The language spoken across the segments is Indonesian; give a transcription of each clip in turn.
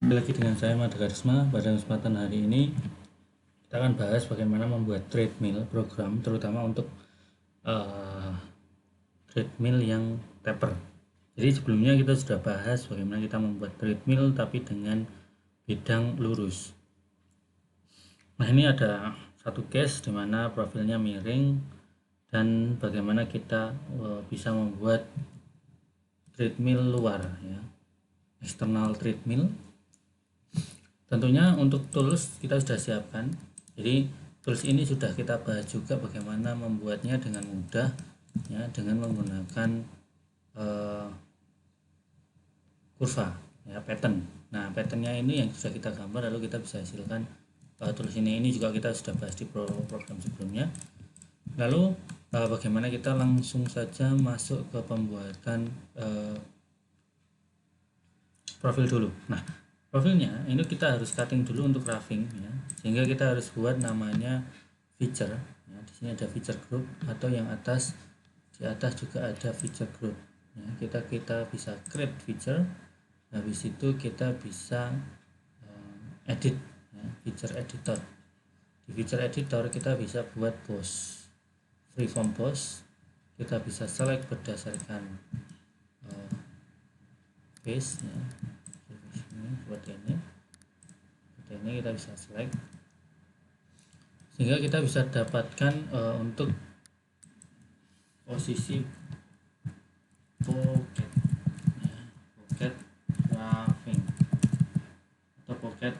Kembali lagi dengan saya Madagarisma. Pada kesempatan hari ini kita akan bahas bagaimana membuat treadmill program, terutama untuk treadmill yang taper. Jadi sebelumnya kita sudah bahas bagaimana kita membuat treadmill tapi dengan bidang lurus. Nah, ini ada satu case di mana profilnya miring dan bagaimana kita bisa membuat treadmill luar, ya, external treadmill. Tentunya untuk tools kita sudah siapkan. Jadi tools ini sudah kita bahas juga bagaimana membuatnya dengan mudah, ya, dengan menggunakan kurva, ya, pattern. Nah, patternnya ini yang sudah kita gambar lalu kita bisa hasilkan tools ini juga kita sudah bahas di program sebelumnya. Lalu bagaimana kita langsung saja masuk ke pembuatan profil dulu. Nah, profilnya ini kita harus cutting dulu untuk roughing, ya, sehingga kita harus buat namanya feature, ya. Di sini ada feature group atau yang di atas juga ada feature group, ya. Kita bisa create feature, habis itu kita bisa edit, ya, feature editor. Di feature editor kita bisa buat post, freeform post. Kita bisa select berdasarkan base, ya. Buat ini kita bisa select sehingga kita bisa dapatkan untuk posisi pocket, ya, pocket roughing atau pocket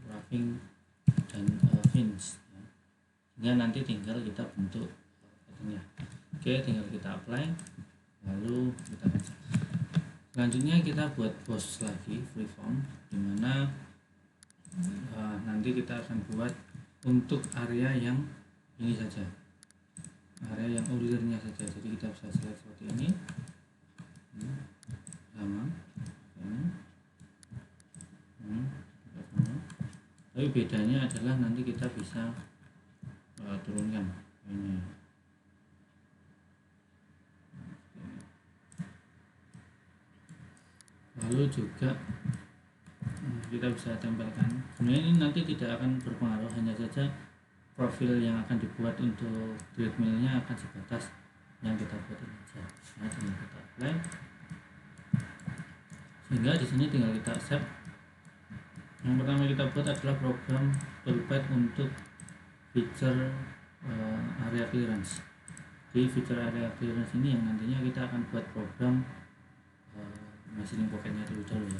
roughing dan fins, ya. Sehingga nanti tinggal kita bentuk patternnya. Oke, tinggal kita apply lalu kita baca. Selanjutnya kita buat post lagi freeform, dimana nanti kita akan buat untuk area yang ini saja, area yang ordernya saja. Jadi kita bisa select seperti ini, sama ini, tapi bedanya adalah nanti kita bisa turunkan ini. Lalu juga kita bisa tempelkan. Sebenarnya ini nanti tidak akan berpengaruh, hanya saja profil yang akan dibuat untuk treadmillnya akan sebatas yang kita buat ini saja. Nah, tinggal kita apply, sehingga di sini tinggal kita accept. Yang pertama kita buat adalah program toolpath untuk feature area clearance. Di feature area clearance ini yang nantinya kita akan buat program machining pocketnya dulu ya.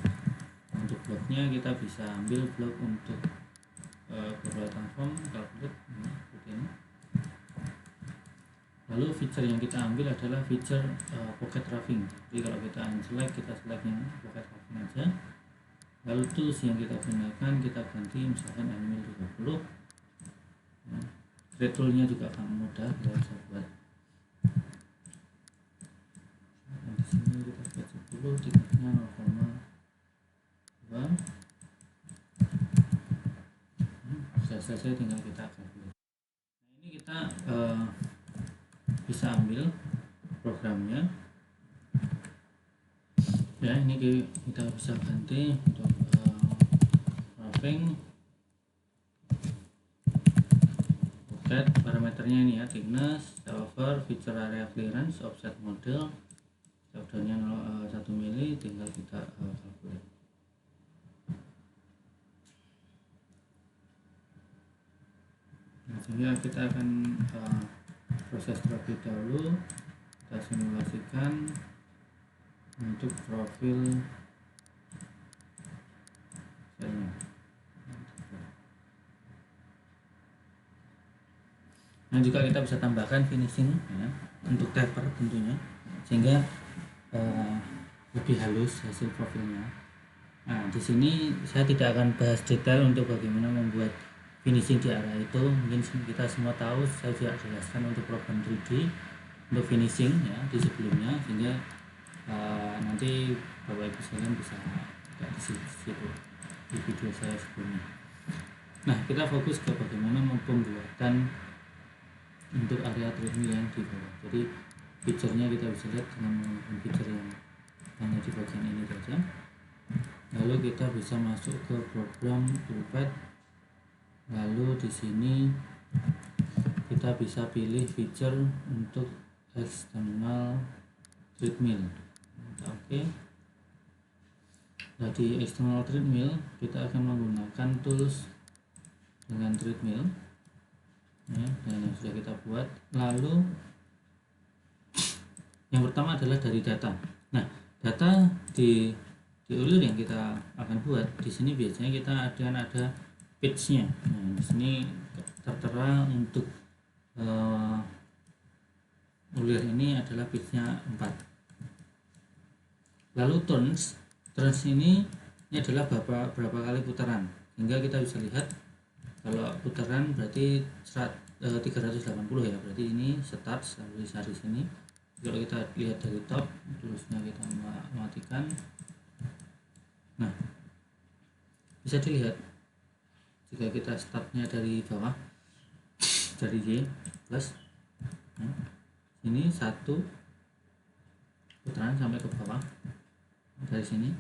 Untuk bloknya kita bisa ambil blok untuk global transform, calculate, seperti ini. Lalu feature yang kita ambil adalah feature pocket roughing. Jadi kalau kita unselect, kita select yang pocket roughing aja. Lalu tools yang kita gunakan kita ganti misalkan animal 20. Ya. Create toolnya juga akan mudah, kita bisa buat. Nah, di sini kita buat 10, tingkatnya 0,2. Bisa saja tinggal kita calculate. Nah, ini kita bisa ambil programnya, ya. Ini kita bisa ganti untuk roughing pocket, parameternya ini ya, thickness, over, feature area clearance, offset model, step downnya 1 mili, tinggal kita calculate. Nah, sehingga kita akan proses terlebih dahulu, kita simulasikan untuk profil selnya. Nah, juga kita bisa tambahkan finishing, ya, untuk taper tentunya, sehingga lebih halus hasil profilnya. Nah, di sini saya tidak akan bahas detail untuk bagaimana membuat finishing di area itu. Mungkin kita semua tahu, saya juga jelaskan untuk program 3D untuk finishing, ya, di sebelumnya, sehingga nanti Bapak Ibu sekalian bisa lihat di situ di video saya sebelumnya. Nah, kita fokus ke bagaimana pembuatan untuk area treadmill yang di bawah. Jadi feature-nya kita bisa lihat dengan menggunakan feature yang hanya di bagian ini saja. lalu kita bisa masuk ke program toolpad, lalu di sini kita bisa pilih feature untuk external treadmill. Oke. Nah, di external treadmill kita akan menggunakan tools dengan treadmill ya, dengan yang sudah kita buat. Lalu yang pertama adalah dari data. Nah, data di ulir yang kita akan buat di sini biasanya kita akan ada page-nya. Nah, di sini tertera untuk ulir ini adalah page-nya 4. Lalu turns ini adalah berapa kali putaran, hingga kita bisa lihat kalau putaran berarti 380 ya, berarti ini start sampai di sini. Kalau kita lihat dari top, terusnya kita matikan. Nah, bisa dilihat jika kita startnya dari bawah, dari Y plus, nah, ini 1 putaran sampai ke bawah, dari sini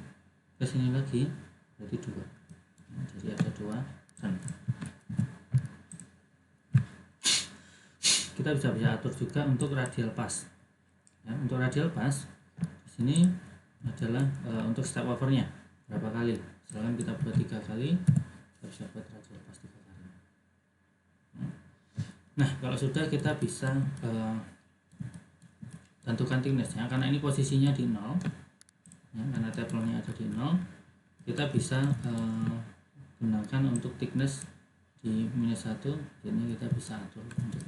ke sini lagi berarti 2, nah, jadi ada 2 turn. Kita bisa atur juga untuk radial pass ya. Untuk radial pass di sini adalah untuk step overnya berapa kali. Misalkan kita buat 3 kali, kita bisa buat radial pass 3 kali. Nah, kalau sudah kita bisa tentukan thickness-nya, karena ini posisinya di 0 ya, karena tabelnya ada di 0, kita bisa gunakan untuk thickness di -1, jadi kita bisa atur untuk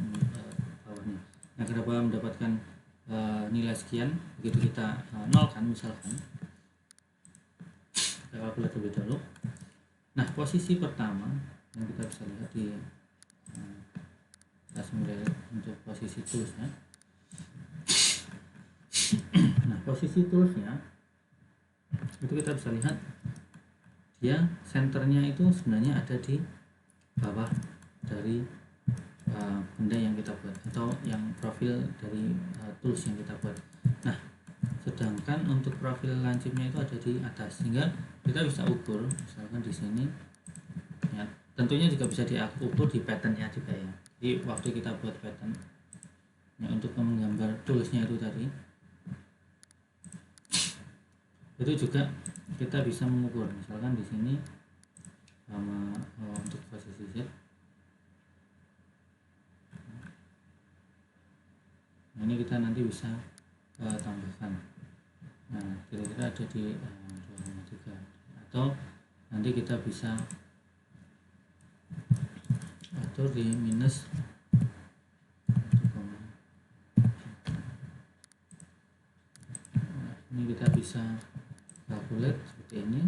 powernya. Nah, kenapa mendapatkan nilai sekian, begitu kita nolkan misalkan, kita kalkulasi terlebih dahulu. Nah, posisi pertama yang kita bisa lihat di kita mulai untuk posisi toolsnya. Nah, posisi toolsnya itu kita bisa lihat dia senternya itu sebenarnya ada di bawah dari benda yang kita buat, atau yang profil dari tools yang kita buat. Nah, sedangkan untuk profil lancipnya itu ada di atas, sehingga kita bisa ukur misalkan di sini ya, tentunya juga bisa diukur di patternnya juga ya. Jadi waktu kita buat pattern ya, untuk menggambar toolsnya itu tadi, itu juga kita bisa mengukur misalkan di sini sama untuk posisi Z. Nah, ini kita nanti bisa tambahkan. Nah, kira-kira ada di 2,3, atau nanti kita bisa atur di minus 1, nah, ini kita bisa calculate seperti ini.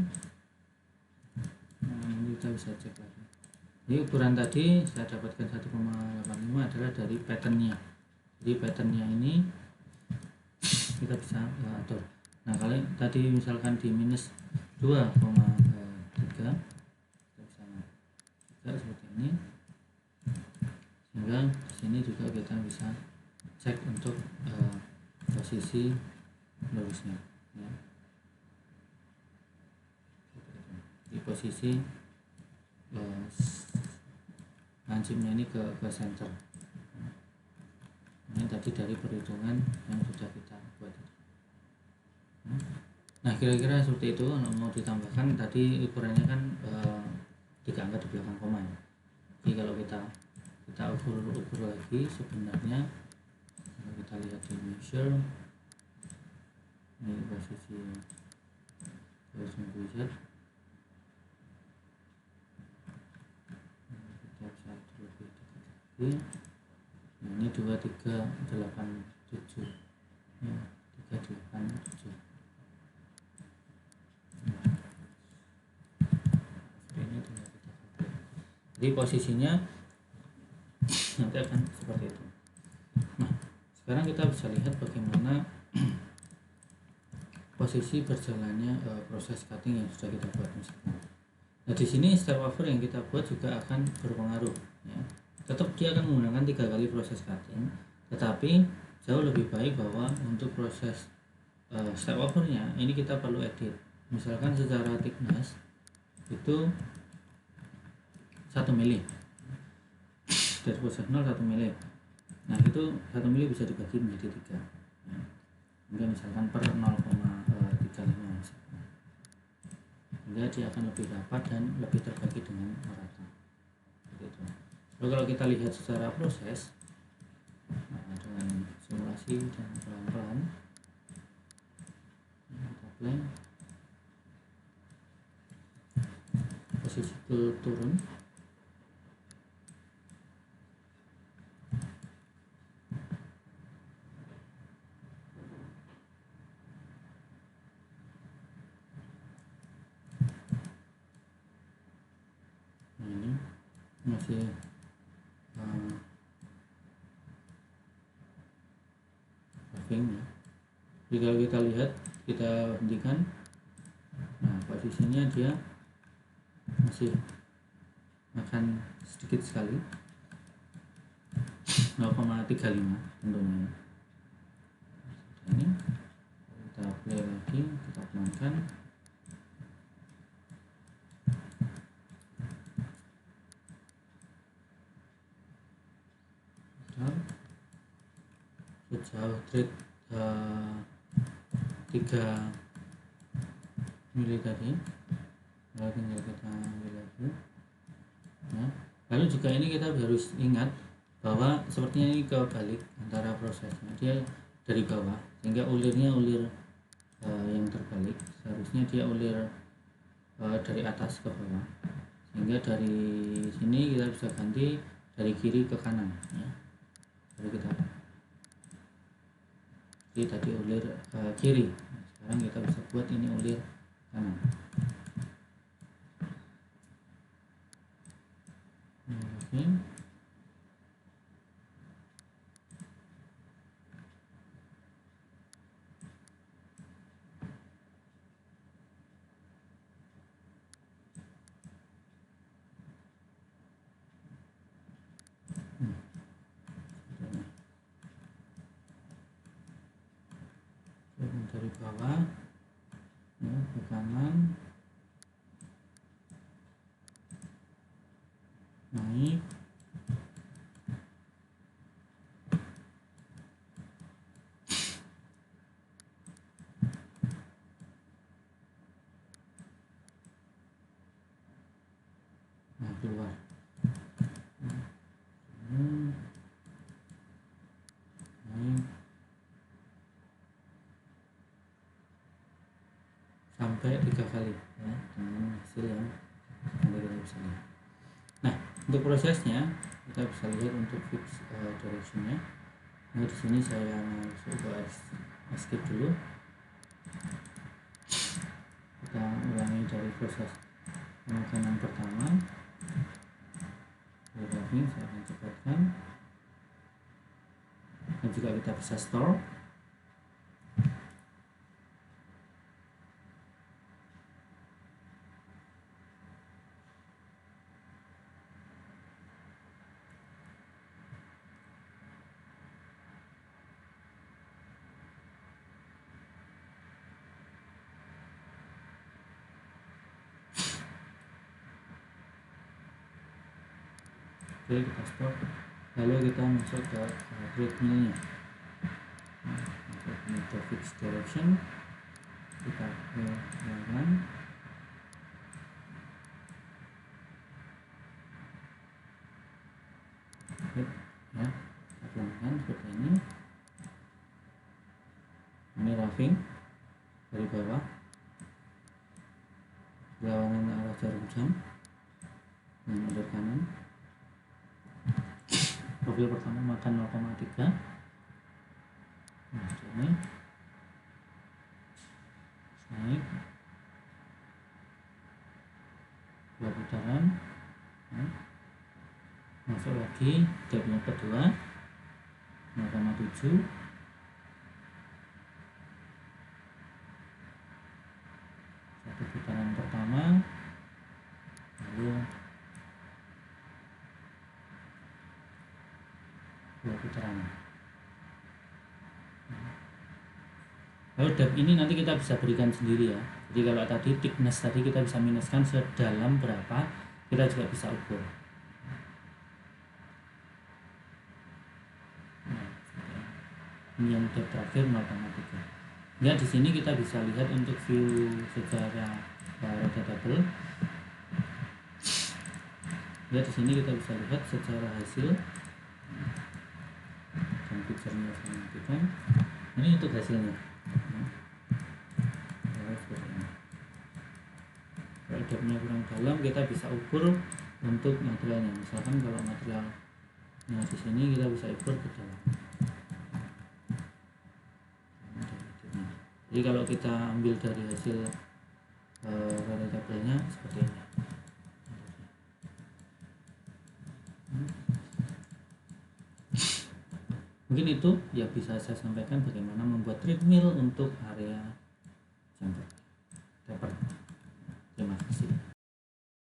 Nah, ini kita bisa cek lagi. Ini ukuran tadi saya dapatkan 1,85 adalah dari patternnya. Jadi patternnya ini kita bisa atur. Nah, kalau tadi misalkan di minus 2,3, kita bisa juga seperti ini, sehingga di sini juga kita bisa cek untuk posisi lurusnya ya. Di posisi lancipnya ini ke center. Ini tadi dari perhitungan yang sudah kita buat. Nah, kira-kira seperti itu. Mau ditambahkan tadi ukurannya kan 3 angka di belakang koma ya. Jadi kalau kita ukur lagi, sebenarnya kalau kita lihat di measure, ini posisi Z, kita bisa atur lebih dekat lagi. Nah, ini 2387 ya, 387. Ini tinggal kita pakai. Jadi posisinya nanti akan seperti itu. Nah, sekarang kita bisa lihat bagaimana posisi berjalannya proses cutting yang sudah kita buat misalkan. Nah, di sini step over yang kita buat juga akan berpengaruh ya. Tetap dia akan menggunakan 3 kali proses cutting, tetapi jauh lebih baik bahwa untuk proses step overnya ini kita perlu edit misalkan secara thickness itu 1 mili, dari proses 0 1 mili. Nah itu 1 mili bisa dibagi menjadi 3 ya. Hingga misalkan per 0,35 misalkan. Hingga dia akan lebih rapat dan lebih terbagi dengan merata gitu. Lalu kalau kita lihat secara proses dengan simulasi dan pelan-pelan kita plan posisi turun. Nah ini masih roving ya. Jika kita lihat, kita hentikan, nah posisinya dia masih akan sedikit sekali 0,35 tentunya. Ini kita play lagi, kita pelankan. Sejauh trade 3 mili tadi, lalu tinggal kita ambil lagi ya. Lalu juga ini kita harus ingat bahwa sepertinya ini kebalik antara prosesnya, dia dari bawah sehingga ulirnya ulir yang terbalik. Seharusnya dia ulir dari atas ke bawah, sehingga dari sini kita bisa ganti dari kiri ke kanan ya. Jadi kita tadi ulir kiri, nah, sekarang kita bisa buat ini ulir kanan. Oke. Dari bawah ya, ke kanan, naik, nah keluar. Naik sampai 3 kali ya, dengan hasil yang nanti kita bisa lihat. Nah untuk prosesnya kita bisa lihat untuk fix directionnya. Nah di sini saya coba skip dulu. Kita ulangi dari proses pemakanan pertama. Ini saya akan cepatkan. Dan juga kita bisa store. Oke, kita stop. Lalu kita masuk ke treadmillnya. Untuk fix direction kita pelan-pelan. Ya, pelan-pelan seperti ini. Ini roughing dari bawah, lawanan ke arah jarum jam dengan ulir kanan. Profil pertama makan 0,3. Nah ini naik 2 putaran, nah, masuk lagi step yang kedua 0,7. Satu putaran pertama, lalu 2 putaran. Lalu depth ini nanti kita bisa berikan sendiri ya. Jadi kalau tadi thickness tadi kita bisa minuskan sedalam berapa, kita juga bisa ukur. Nah, ini yang depth terakhir 0,3. Ya di sini kita bisa lihat untuk view secara readable. Ya di sini kita bisa lihat secara hasil dan picture-nya saya matikan. Ini untuk hasilnya. Kalau depth-nya kurang dalam kita bisa ukur untuk materialnya. Misalkan kalau materialnya di sini kita bisa ukur ke dalam. Jadi kalau kita ambil dari hasil variabelnya seperti ini. Mungkin itu ya bisa saya sampaikan bagaimana membuat treadmill untuk area